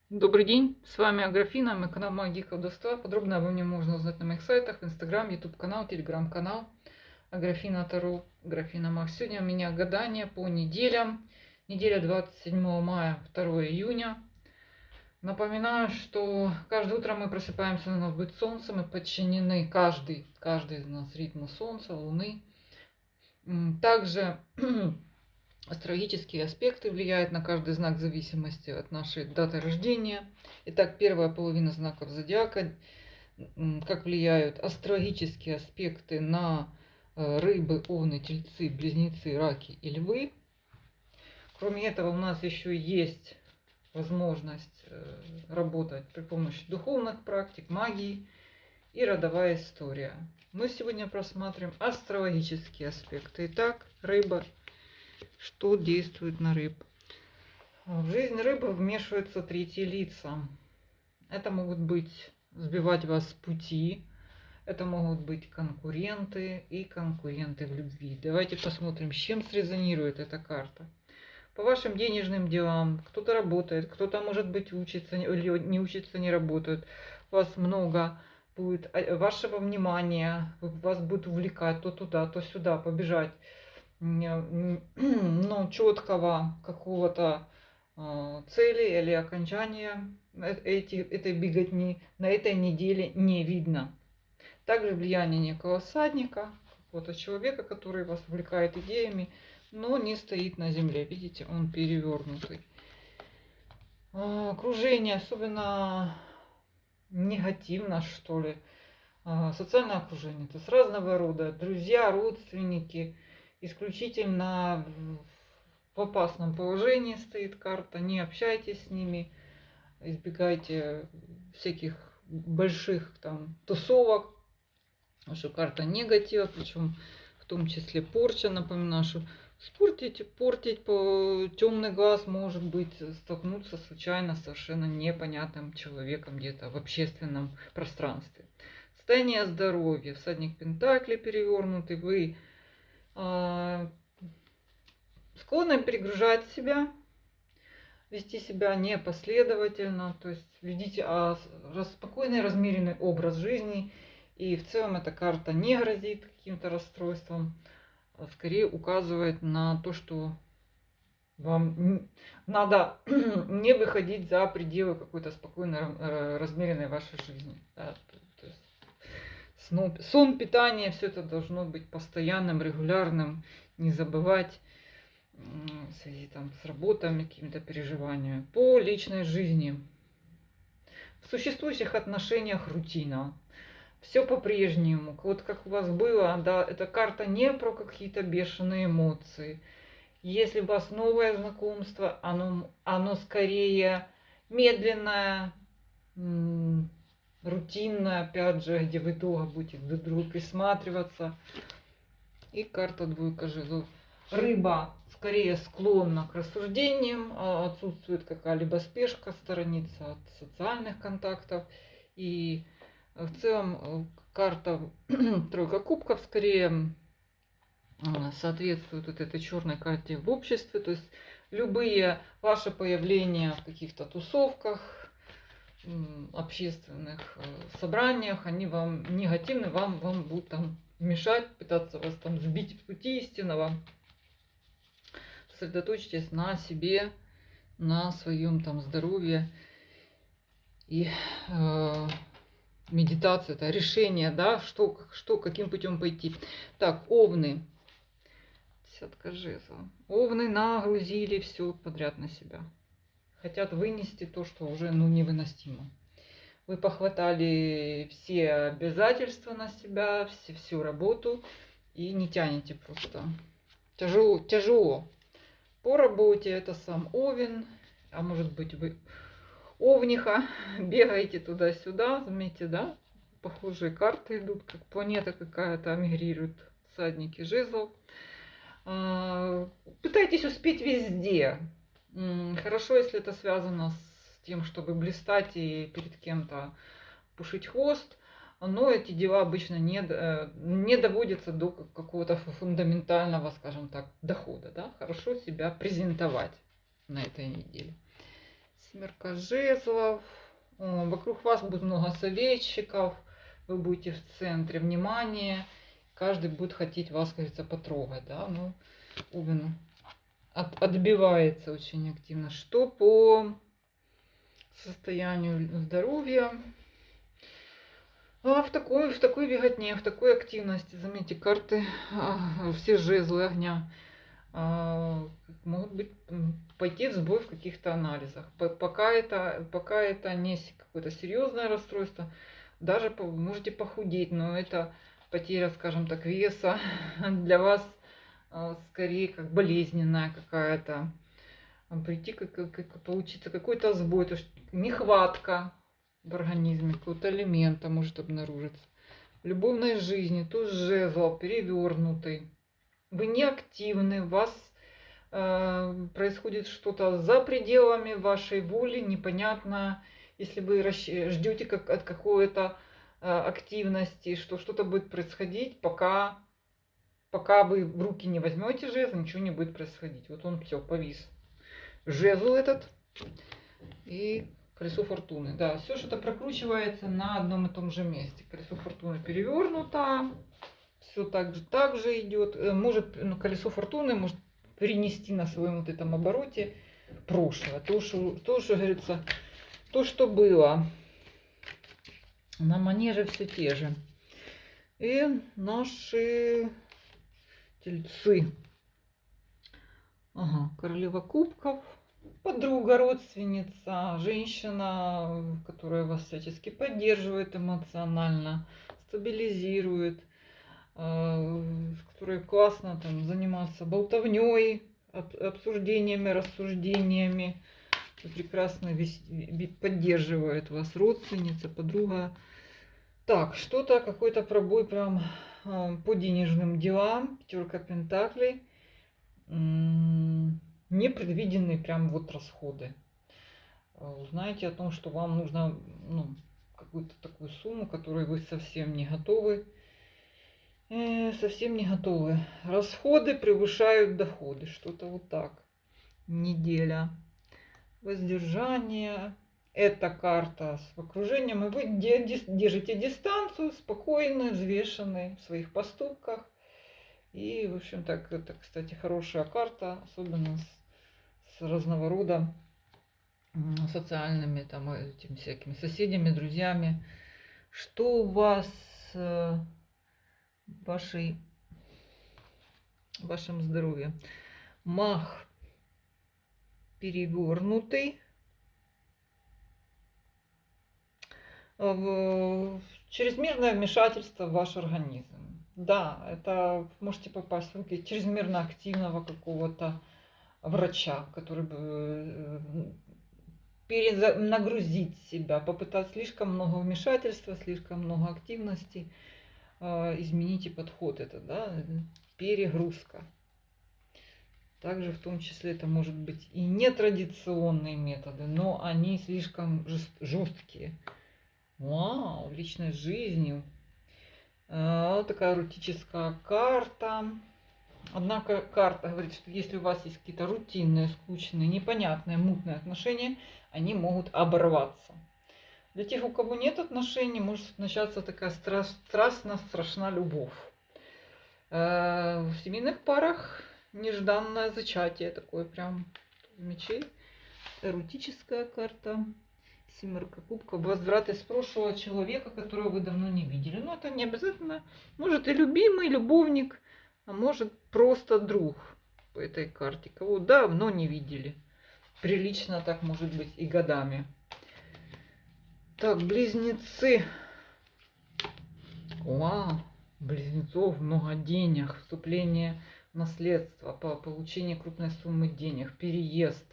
Добрый день, с вами Аграфина, мой канал Магия колдовства. Подробно обо мне можно узнать на моих сайтах, Инстаграм, Ютуб канал, Телеграм-канал Аграфина Таро, Аграфина Маг. Сегодня у меня гадание по неделям. Неделя 27 мая, 2 июня. Напоминаю, что каждое утро мы просыпаемся, у нас будет солнце, мы подчинены, каждый из нас ритму солнца, луны. Также астрологические аспекты влияют на каждый знак в зависимости от нашей даты рождения. Итак, первая половина знаков зодиака. Как влияют астрологические аспекты на рыбы, овны, тельцы, близнецы, раки и львы. Кроме этого, у нас еще есть возможность работать при помощи духовных практик, магии и родовая история. Мы сегодня просмотрим астрологические аспекты. Итак, рыба. Что действует на рыб? В жизнь рыбы вмешиваются третьи лица. Это могут быть сбивать вас с пути, это могут быть конкуренты и конкуренты в любви. Давайте посмотрим, с чем срезонирует эта карта. По вашим денежным делам кто-то работает, кто-то, может быть, учится или не учится, не работает. У вас много будет вашего внимания, вас будет увлекать то туда, то сюда, побежать. Но четкого какого-то цели или окончания этой беготни на этой неделе не видно. Также влияние некого всадника, какого-то человека, который вас увлекает идеями, но не стоит на земле. Видите, он перевернутый. Окружение, особенно негативно, что ли. Социальное окружение, то есть разного рода друзья, родственники. Исключительно в опасном положении стоит карта. Не общайтесь с ними, избегайте всяких больших там тусовок, потому что карта негатива, причем в том числе порча. Напоминаю, что портить по темный глаз, может быть, столкнуться случайно с совершенно непонятным человеком где-то в общественном пространстве. Состояние здоровья, всадник Пентаклей перевернутый, вы склонны перегружать себя, вести себя непоследовательно, то есть ведите спокойный, размеренный образ жизни. И в целом эта карта не грозит каким-то расстройством, а скорее указывает на то, что вам надо не выходить за пределы какой-то спокойной, размеренной вашей жизни. Да? То есть сон, питание, все это должно быть постоянным, регулярным, не забывать в связи там с работами, какими-то переживаниями. По личной жизни. В существующих отношениях рутина. Все по-прежнему. Вот как у вас было, да, эта карта не про какие-то бешеные эмоции. Если у вас новое знакомство, оно скорее медленное, рутинное, опять же, где вы долго будете друг к другу присматриваться. И карта двойка жезлов. Рыба скорее склонна к рассуждениям, отсутствует какая-либо спешка, сторонится от социальных контактов. И в целом карта тройка кубков скорее соответствует вот этой черной карте в обществе. То есть любые ваши появления в каких-то тусовках, общественных собраниях, они вам негативны, вам будут там мешать, пытаться вас там сбить с пути истинного. Сосредоточьтесь на себе, на своем там здоровье. И медитация, это решение, да, каким путем пойти. Так, овны. Десятка жезлов. Овны нагрузили все подряд на себя. Хотят вынести то, что уже невыносимо. Вы похватали все обязательства на себя, всю работу и не тянете просто. Тяжело. По работе это сам Овен, а может быть вы Овниха, бегаете туда-сюда, заметьте, да? Похожие карты идут, как планета какая-то мигрирует, всадники жезлов. Пытайтесь успеть везде. Хорошо, если это связано с тем, чтобы блистать и перед кем-то пушить хвост, но эти дела обычно не доводятся до какого-то фундаментального, скажем так, дохода. Да? Хорошо себя презентовать на этой неделе. Семерка жезлов. Вокруг вас будет много советчиков. Вы будете в центре внимания. Каждый будет хотеть вас, как говорится, потрогать. Да? Ну, Овен отбивается очень активно. Что по состоянию здоровья? В такой беготне, в такой активности, заметьте, карты, все жезлы огня могут быть, пойти в сбой в каких-то анализах. Пока это не какое-то серьезное расстройство, даже можете похудеть, но это потеря, скажем так, веса для вас скорее как болезненная какая-то. Прийти, получиться какой-то сбой, то есть нехватка в организме, какого-то элемента может обнаружиться. В любовной жизни туз жезлов перевернутый. Вы не активны, у вас происходит что-то за пределами вашей воли, непонятно, если вы ждете от какой-то активности, что что-то будет происходить, пока вы в руки не возьмете жезл, ничего не будет происходить. Вот он все, повис. Жезл этот и колесо фортуны. Да, все что-то прокручивается на одном и том же месте. Колесо фортуны перевернуто, все так же идет. Может, колесо фортуны может перенести на своем вот этом обороте прошлое. То, что говорится, то, что было. На манеже все те же. И наши тельцы. Ага, королева кубков. Подруга, родственница, женщина, которая вас всячески поддерживает эмоционально, стабилизирует, с которой классно там заниматься болтовней, обсуждениями, рассуждениями. Прекрасно поддерживает вас родственница, подруга. Так, что-то, какой-то пробой прям по денежным делам. Пятерка пентаклей. Непредвиденные прям вот расходы. Узнаете о том, что вам нужно какую-то такую сумму, которой вы совсем не готовы. Совсем не готовы. Расходы превышают доходы. Что-то вот так. Неделя. Воздержание. Это карта с окружением. И вы держите дистанцию, спокойны, взвешены в своих поступках. И, в общем, так, это, кстати, хорошая карта, особенно с разного рода социальными, там, этими всякими соседями, друзьями. Что у вас в вашем здоровье? Мах перевернутый. Чрезмерное вмешательство в ваш организм. Да, это можете попасть в руки чрезмерно активного какого-то врача, который бы перенагрузить себя, попытать слишком много вмешательства, слишком много активности, измените подход, это, да, перегрузка. Также в том числе это может быть и нетрадиционные методы, но они слишком жесткие. Вау, личной жизнью. Вот такая эротическая карта. Однако карта говорит, что если у вас есть какие-то рутинные, скучные, непонятные, мутные отношения, они могут оборваться. Для тех, у кого нет отношений, может начаться такая страшная любовь. В семейных парах нежданное зачатие, такое прям мечей. Эротическая карта. Семерка кубков. Возврат из прошлого человека, которого вы давно не видели. Но это не обязательно. Может и любимый, любовник, а может просто друг по этой карте. Кого давно не видели. Прилично так может быть и годами. Так, близнецы. Вау, близнецов много денег. Вступление в наследство, получение крупной суммы денег, переезд.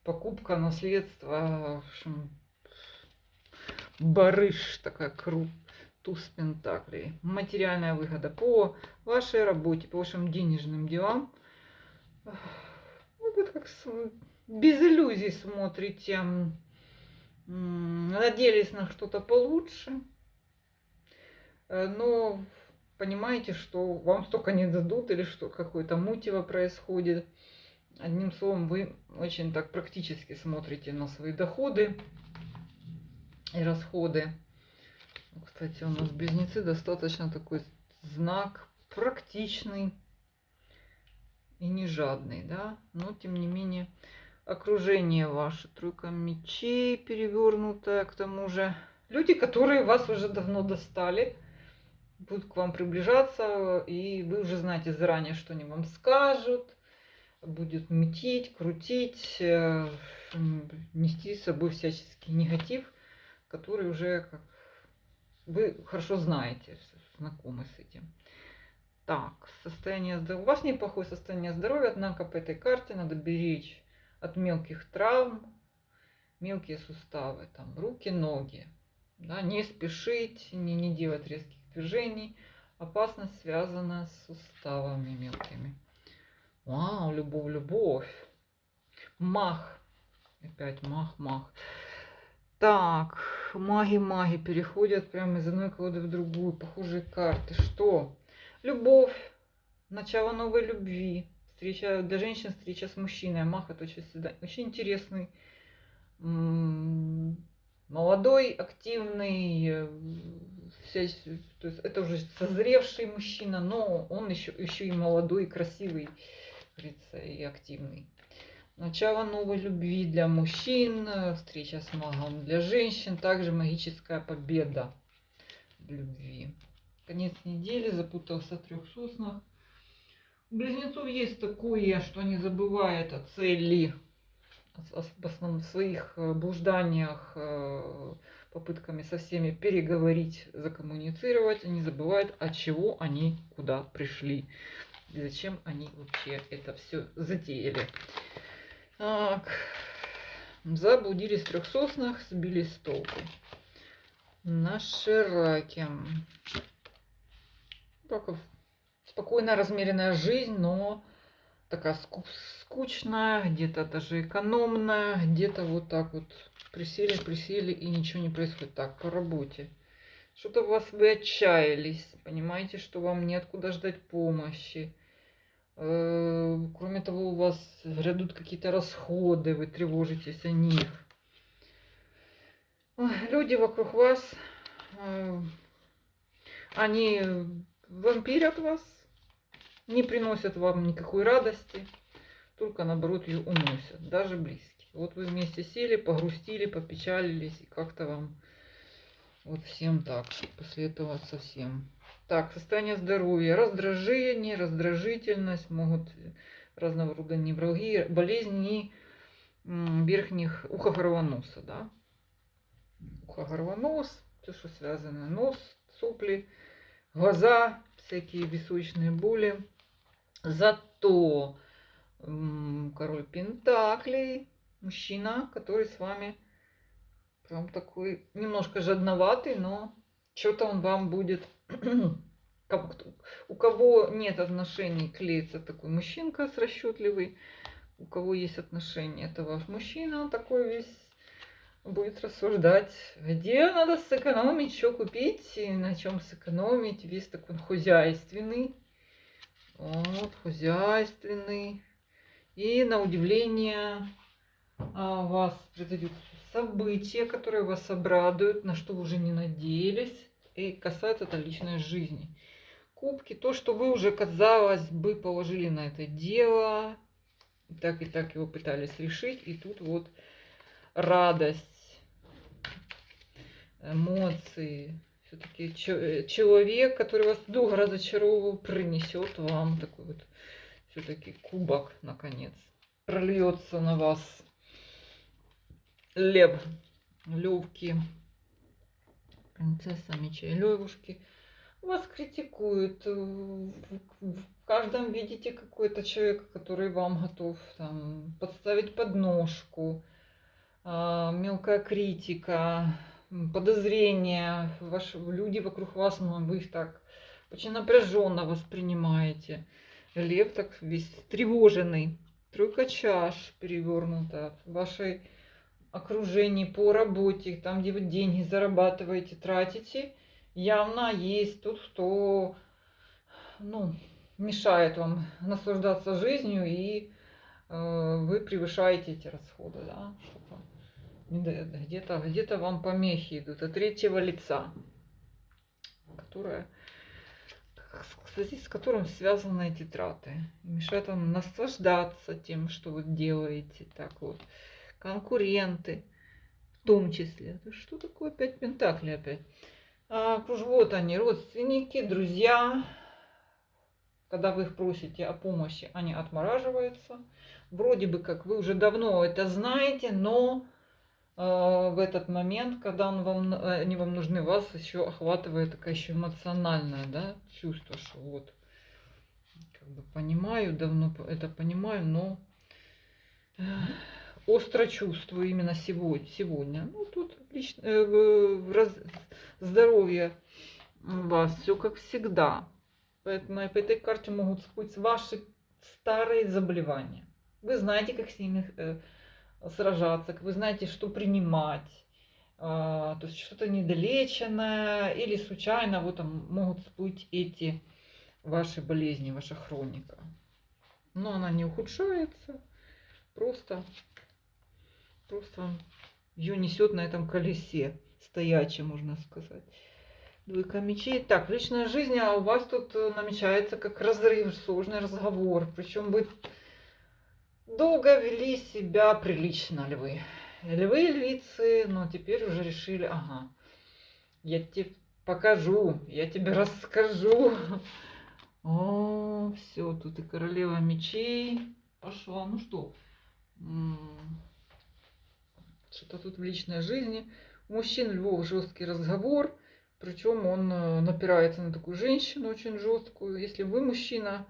Покупка наследства, в общем, барыш, такая туз пентаклей. Материальная выгода по вашей работе, по вашим денежным делам. Вы как без иллюзий смотрите. Надеялись на что-то получше. Но понимаете, что вам столько не дадут или что какое-то мутево происходит. Одним словом, вы очень так практически смотрите на свои доходы и расходы. Кстати, у нас близнецы достаточно такой знак практичный и не жадный, да, но тем не менее окружение ваше, тройка мечей перевернутая, к тому же люди, которые вас уже давно достали, будут к вам приближаться, и вы уже знаете заранее, что они вам скажут, будет мутить, крутить, нести с собой всяческий негатив, который уже как вы хорошо знаете, знакомы с этим. Так, состояние здоровья. У вас неплохое состояние здоровья, однако по этой карте надо беречь от мелких травм, мелкие суставы, там, руки, ноги. Да, не спешить, не делать резких движений. Опасность связана с суставами мелкими. Вау, любовь, любовь. Мах. Опять мах, мах. Так, маги переходят прямо из одной колоды в другую. Похожие карты. Что? Любовь. Начало новой любви. Встреча для женщин, встреча с мужчиной. Мах это очень интересный. Молодой, активный. То есть это уже созревший мужчина, но он еще и молодой, и красивый, говорится, и активный. Начало новой любви для мужчин, встреча с магом для женщин, также магическая победа в любви. Конец недели, запутался в трех соснах. У близнецов есть такое, что они забывают о цели, в основном в своих блужданиях, попытками со всеми переговорить, закоммуницировать. Они забывают, от чего они куда пришли. И зачем они вообще это все затеяли. Так, заблудились в трех соснах, сбились с толку. Наши раки. Раков спокойная, размеренная жизнь, но такая скучная, где-то даже экономная, где-то вот так вот присели и ничего не происходит. Так, по работе. Что-то у вас вы отчаялись, понимаете, что вам неоткуда ждать помощи. Кроме того, у вас грядут какие-то расходы, вы тревожитесь о них. Люди вокруг вас, они вампирят вас, не приносят вам никакой радости, только наоборот ее уносят, даже близкие. Вот вы вместе сели, погрустили, попечалились, и как-то вам вот всем так, после этого совсем. Так, состояние здоровья, раздражение, раздражительность, могут разного рода невралгии, болезни верхних уха, горла, носа, да. Ухо, горло, нос, все, что связано, нос, сопли, глаза, всякие височные боли. Зато король пентаклей, мужчина, который с вами прям такой немножко жадноватый, но что-то он вам будет... У кого нет отношений, клеится такой мужчинка с расчетливый. У кого есть отношения, это ваш мужчина, он такой весь будет рассуждать, где надо сэкономить, что купить, и на чем сэкономить. Весь такой хозяйственный. Вот, хозяйственный. И на удивление вас произойдет события, которые вас обрадуют, на что вы уже не надеялись. И касается это личной жизни. Кубки, то, что вы уже, казалось бы, положили на это дело. И так его пытались решить. И тут вот радость, эмоции. Все-таки человек, который вас долго разочаровывал, принесет вам такой вот все-таки кубок, наконец. Прольется на вас лев, левки, принцесса мечей, левушки. Вас критикуют. В каждом видите какой-то человек, который вам готов там подставить подножку. Мелкая критика, подозрения. Люди вокруг вас, вы их так очень напряженно воспринимаете. Лев так весь тревоженный. Тройка чаш перевернута в вашей окружении, по работе, там, где вы деньги зарабатываете, тратите. Явно есть тот, кто мешает вам наслаждаться жизнью и вы превышаете эти расходы, да, что-то где-то вам помехи идут от третьего лица, которое, в связи с которым связаны эти траты. Мешает вам наслаждаться тем, что вы делаете. Так вот, конкуренты в том числе. Это что такое 5 пентаклей опять? Вот они, родственники, друзья. Когда вы их просите о помощи, они отмораживаются. Вроде бы как вы уже давно это знаете, но в этот момент, когда они вам нужны, вас еще охватывает такая еще эмоциональное, да, чувство, что вот как бы понимаю, давно это понимаю, но остро чувствую именно сегодня. Ну, тут здоровье у вас все как всегда. Поэтому по этой карте могут быть ваши старые заболевания. Вы знаете, как с ними сражаться, вы знаете, что принимать. То есть что-то недолеченное или случайно вот там могут всплыть эти ваши болезни, ваша хроника. Но она не ухудшается, просто ее несет на этом колесе стоячее, можно сказать. Двойка мечей. Так, личная жизнь, а у вас тут намечается как разрыв, сложный разговор. Причем вы долго вели себя прилично, львы. Львы, львицы, но теперь уже решили, ага, я тебе покажу, я тебе расскажу. О, все, тут и королева мечей пошла. Ну что, что-то тут в личной жизни. У мужчин, львов, жесткий разговор. Причем он напирается на такую женщину очень жесткую. Если вы мужчина,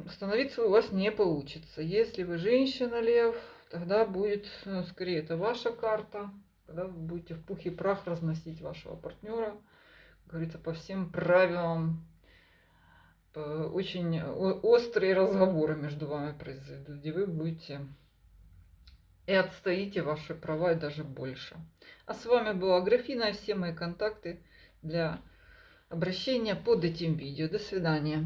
остановиться у вас не получится. Если вы женщина, лев, тогда будет, скорее, это ваша карта. Когда вы будете в пух и прах разносить вашего партнера. Говорится, по всем правилам. Очень острые разговоры между вами произойдут, где вы будете и отстоите ваши права и даже больше. А с вами была Графина. Все мои контакты для обращения под этим видео. До свидания.